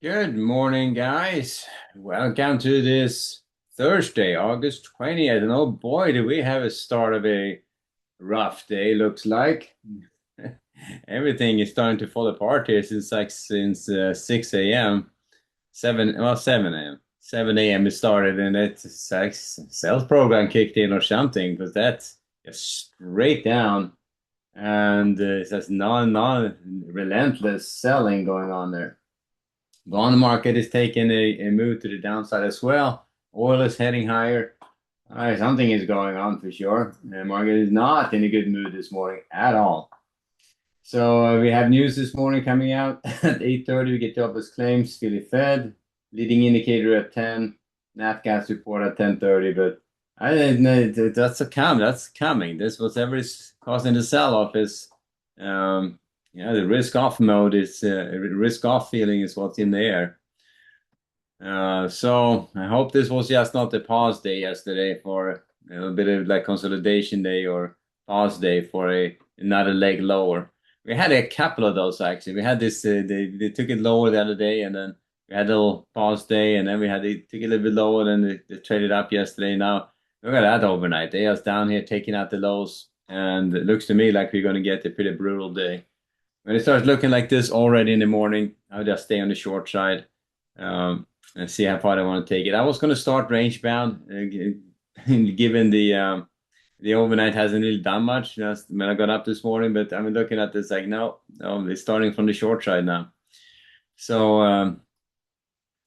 Good morning, guys. Welcome to this Thursday, August 20th. And oh boy, do we have a start of a rough day, looks like. Everything is starting to fall apart here since 6 a.m. 7 a.m. 7 a.m. it started, and it's like sales program kicked in or something, because that's just straight down, and it says non relentless selling going on there. Bond market is taking a move to the downside as well. Oil is heading higher. Something is going on for sure. The market is not in a good mood this morning at all. So we have news this morning coming out at 8:30. We get jobless claims, Philly Fed, leading indicator at 10, nat gas report at 10:30. But I didn't know that's coming. This whatever is causing the sell-off is the risk off mode is risk off feeling is what's in the air. So I hope this was just not a pause day yesterday for a little bit of like consolidation day or pause day for another leg lower. We had a couple of those actually. We had this they took it lower the other day, and then we had a little pause day, and then they took it a little bit lower, and then they traded up yesterday. Now look at that overnight. They are down here taking out the lows, and it looks to me like we're going to get a pretty brutal day. When it starts looking like this already in the morning, I'll just stay on the short side. And see how far I want to take it. I was going to start range bound, given the overnight hasn't really done much just when I got up this morning. But I'm looking at this like, no, it's starting from the short side now. So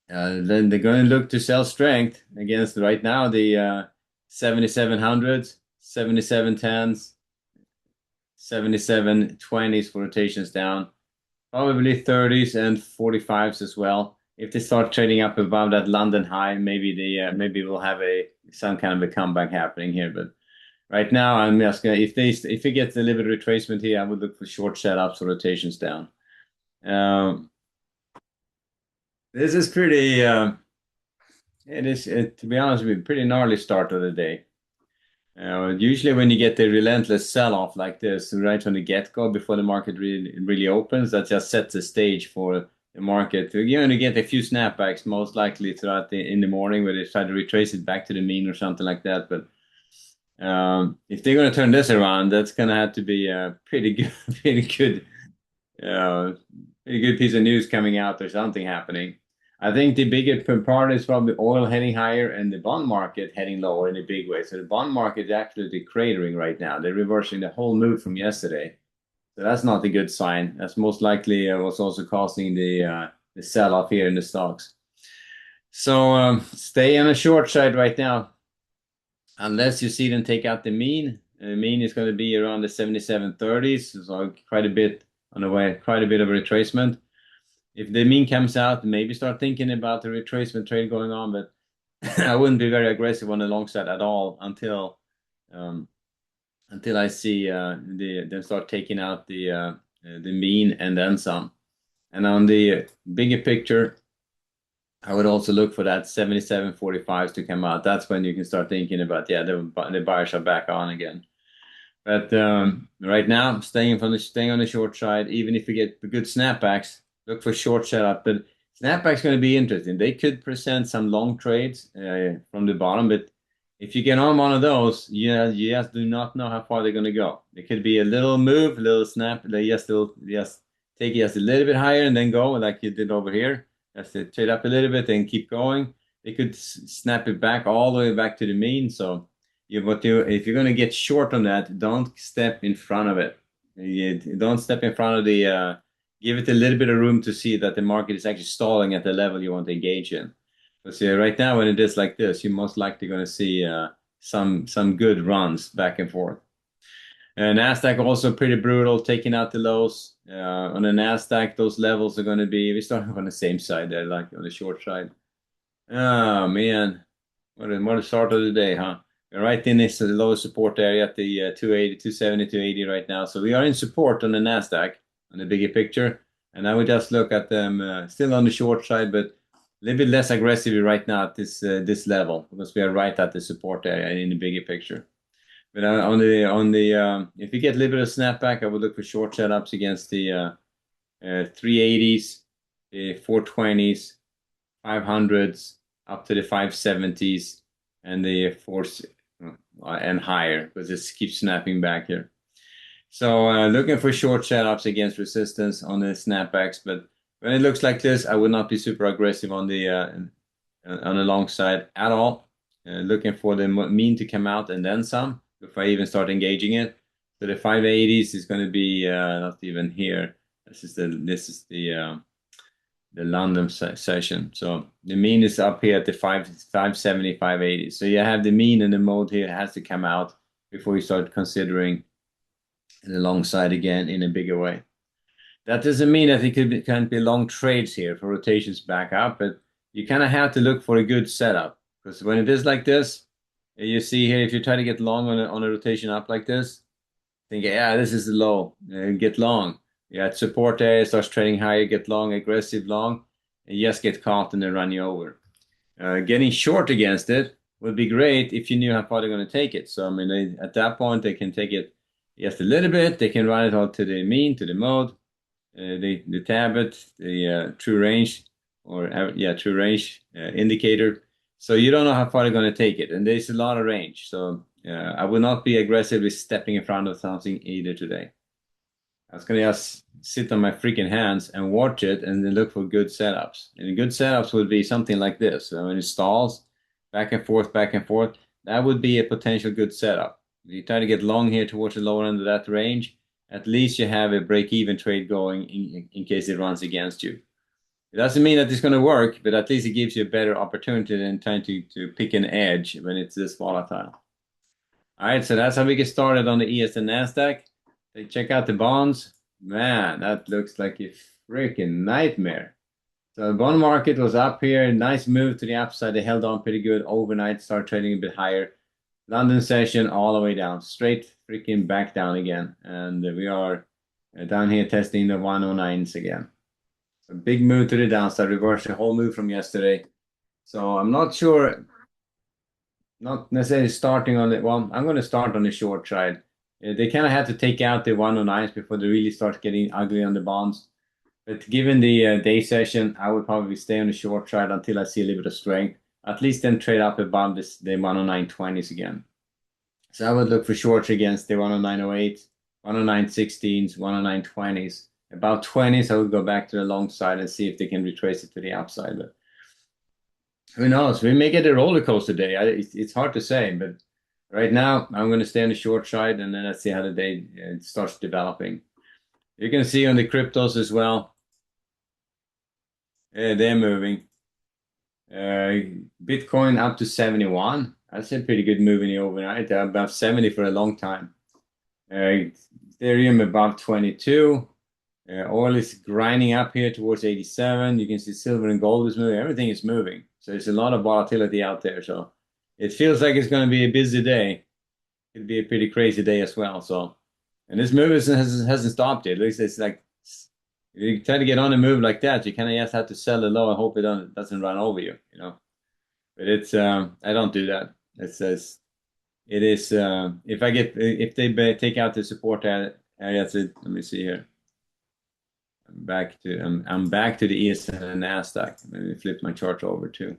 then they're going to look to sell strength against right now the 7700s, 7710s, 7720s for rotations down, probably 30s and 45s as well. If they start trading up above that London high, maybe we'll have some kind of a comeback happening here. But right now, I'm just gonna if it gets a little bit of retracement here, I would look for short setups or rotations down. This is pretty. It is to be honest with you, pretty gnarly start of the day. Usually when you get the relentless sell-off like this right from the get-go before the market really opens, that just sets the stage for the market. You're going to get a few snapbacks most likely throughout in the morning where they try to retrace it back to the mean or something like that. But if they're going to turn this around, that's going to have to be a pretty good, uh, pretty good piece of news coming out or something happening. I think the bigger part is probably oil heading higher and the bond market heading lower in a big way. So the bond market is actually cratering right now. They're reversing the whole move from yesterday. So that's not a good sign. That's most likely what's also causing the sell-off here in the stocks. So stay on the short side right now, unless you see them take out the mean. The mean is going to be around the 7730s, so quite a bit on the way, quite a bit of a retracement. If the mean comes out, maybe start thinking about the retracement trade going on, but I wouldn't be very aggressive on the long side at all until I see them start taking out the mean and then some. And on the bigger picture, I would also look for that 77.45s to come out. That's when you can start thinking about, yeah, the buyers are back on again. But right now, staying on the short side, even if you get good snapbacks, look for short setup. But snapback's going to be interesting. They could present some long trades from the bottom, but if you get on one of those, yeah, you just do not know how far they're going to go. It could be a little move, a little snap. They just take it just a little bit higher and then go like you did over here. Just to trade up a little bit and keep going. They could snap it back all the way back to the mean. So if you're going to get short on that, don't step in front of it. Don't step in front of the. Give it a little bit of room to see that the market is actually stalling at the level you want to engage in. Because right now, when it is like this, you're most likely going to see some good runs back and forth. Nasdaq also pretty brutal, taking out the lows. On the Nasdaq, those levels are going to be. We start on the same side there, like on the short side. Oh man, what a start of the day, huh? We're right in this low support area at the 280, 270, 280 right now. So we are in support on the Nasdaq on the bigger picture. And I would just look at them still on the short side, but a little bit less aggressively right now at this level because we are right at the support area in the bigger picture. But if you get a little bit of snapback, I would look for short setups against the 380s, the 420s, 500s, up to the 570s, and the 4 and higher, because it keeps snapping back here. So looking for short setups against resistance on the snapbacks, but when it looks like this, I would not be super aggressive on the long side at all. Looking for the mean to come out and then some before I even start engaging it. So the 580s is going to be not even here. This is the London session. So the mean is up here at the 570, 580. So you have the mean and the mode here has to come out before you start considering the long side again in a bigger way. That doesn't mean that it can't be long trades here for rotations back up, but you kind of have to look for a good setup, because when it is like this, you see here, if you try to get long on a rotation up like this, think, yeah, this is low, get long. Yeah, at support area, starts trading higher, get long, aggressive long, and just get caught and then run you over. Getting short against it would be great if you knew how far they're going to take it. So, I mean, at that point, they can take it just a little bit. They can run it all to the mean, to the mode, the tablet, the true range, or true range indicator. So you don't know how far they're going to take it, and there's a lot of range. So I would not be aggressively stepping in front of something either today. I was going to just sit on my freaking hands and watch it and then look for good setups. And good setups would be something like this. So when it stalls, back and forth, that would be a potential good setup. If you try to get long here towards the lower end of that range, at least you have a break-even trade going in case it runs against you. It doesn't mean that it's going to work, but at least it gives you a better opportunity than trying to pick an edge when it's this volatile. All right, so that's how we get started on the ES and NASDAQ. Check out the bonds. Man, that looks like a freaking nightmare. So the bond market was up here. Nice move to the upside. They held on pretty good overnight, started trading a bit higher. London session all the way down, straight freaking back down again. And we are down here testing the 109s again. So big move to the downside, reversed the whole move from yesterday. So I'm not sure, not necessarily starting on it. Well, I'm going to start on the short side. They kind of had to take out the 109s before they really start getting ugly on the bonds. But given the day session, I would probably stay on the short side until I see a little bit of strength. At least then trade up above the 109.20s again. So I would look for shorts against the 109.08, 109.16s, 109.20s. About 20s, I would go back to the long side and see if they can retrace it to the upside. But who knows? We may get a roller coaster day. It's hard to say, but right now I'm going to stay on the short side, and then let's see how the day starts developing. You can see on the cryptos as well. They're moving. Bitcoin up to 71. That's a pretty good move in the overnight. Above 70 for a long time. Ethereum above 22. Oil is grinding up here towards 87. You can see silver and gold is moving. Everything is moving. So there's a lot of volatility out there. So it feels like it's going to be a busy day. It'll be a pretty crazy day as well. So, and this move hasn't stopped yet. At least it's like, if you try to get on a move like that, you kind of just have to sell the low and hope it doesn't run over you, you know. But it's I don't do that. It says it is if they take out the support area. Let me see here. I'm back to the ES and the NASDAQ. Let me flip my chart over too.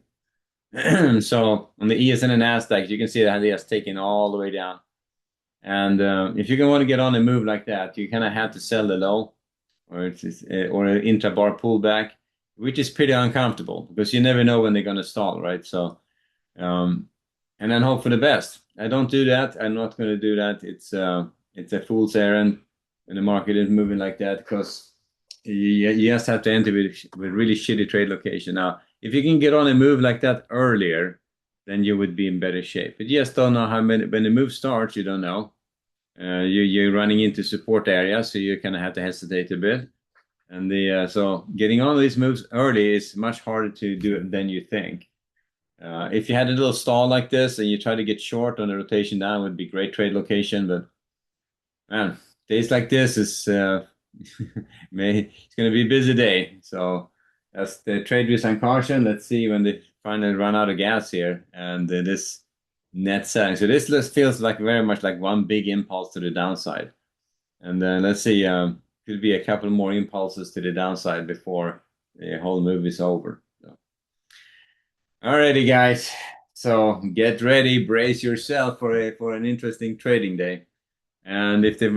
So on the ES and the NASDAQ, you can see that it has taken all the way down. And if you're going to want to get on a move like that, you kind of have to sell the low, or an intra-bar pullback, which is pretty uncomfortable because you never know when they're going to stall, right? So, and then hope for the best. I don't do that. I'm not going to do that. It's a fool's errand when the market is moving like that, because you just have to enter with really shitty trade location. Now, if you can get on a move like that earlier, then you would be in better shape. But you just don't know when the move starts, you don't know. You're running into support areas, so you kind of have to hesitate a bit. And so getting on these moves early is much harder to do than you think. If you had a little stall like this and you try to get short on the rotation down, it would be great trade location. But man, days like this is it's going to be a busy day. So that's the trade risk and caution. Let's see when they finally run out of gas here and this net selling. So this list feels like very much like one big impulse to the downside. And then let's see, could be a couple more impulses to the downside before the whole movie's over. So. Alrighty, guys. So get ready, brace yourself for an interesting trading day. And if the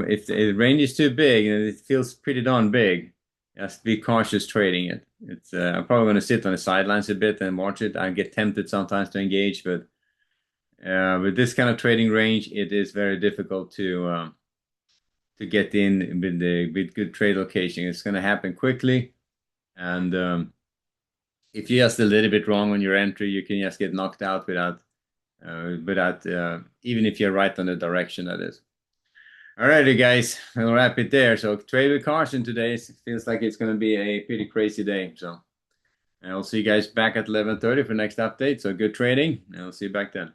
range is too big and it feels pretty darn big, just be cautious trading it. It's I'm probably going to sit on the sidelines a bit and watch it. I get tempted sometimes to engage, but with this kind of trading range, it is very difficult to get in with good trade location. It's going to happen quickly, and if you're just a little bit wrong on your entry, you can just get knocked out without even if you're right on the direction, that is. Alrighty, guys, I'll wrap it there. So trade with caution today. It feels like it's going to be a pretty crazy day. So I'll see you guys back at 11:30 for next update. So good trading, and I'll see you back then.